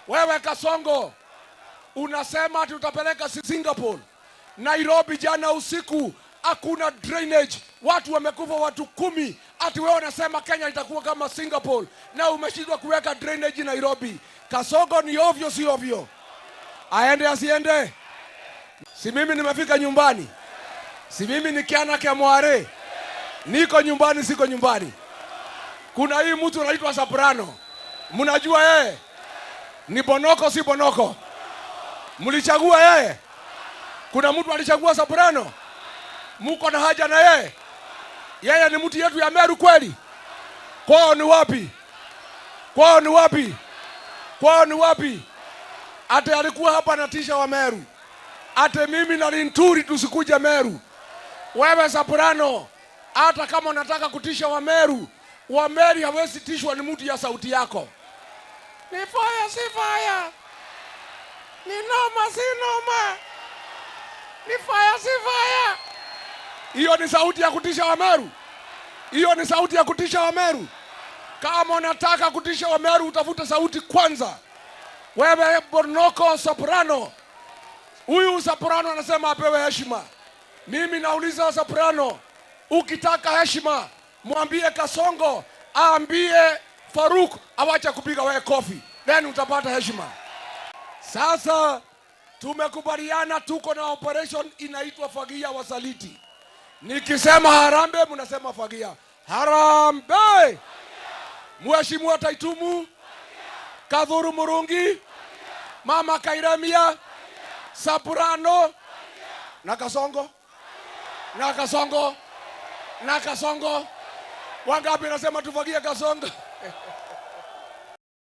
Wewe Kasongo, unasema tutapeleka Singapore. Nairobi jana usiku hakuna drainage, watu wamekufa watu 10. Ati wewe unasema Kenya itakuwa kama Singapore na umeshindwa kuweka drainage Nairobi. Kasongo, ni ovyo si ovyo? Aende asiende? Si mimi nimefika nyumbani? Si mimi ni Kiana Kemware? Niko nyumbani siko nyumbani? Kuna hii mtu anaitwa Soprano. Mnajua yeye? Ni Bonoko si Bonoko? Mlichagua yeye? Kuna mtu alichagua Soprano? Muko na haja na yeye? Yeye ni mtu yetu ya Meru kweli? Kwao ni wapi? Kwao ni wapi? Kwao ni wapi? Ate alikuwa hapa natisha wa Meru. Ate mimi na Linturi tusikuje Meru. Wewe Soprano, hata kama unataka kutisha wa Meru hawezi tishwa ni mtu ya sauti yako. Ni fire si fire. Ni noma si noma. Ni fire si fire. Hiyo ni sauti ya kutisha wa Meru? Hiyo ni sauti ya kutisha wa Meru? Kama unataka kutisha wa Meru utafuta sauti kwanza. Wewe Bonoko Soprano. Huyu Soprano anasema apewe heshima. Mimi nauliza Soprano, ukitaka heshima mwambie Kasongo aambie Faruk awache kupiga wewe kofi, then utapata heshima. Sasa tumekubaliana tuko na operation inaitwa Fagia Wasaliti. Nikisema harambe mnasema fagia. Harambe! Mheshimiwa Taitumu, Kadhuru Murungi, Mama Kairemia, Soprano na Kasongo. Na Kasongo. Na Kasongo. Wangapi nasema tufagie Kasongo?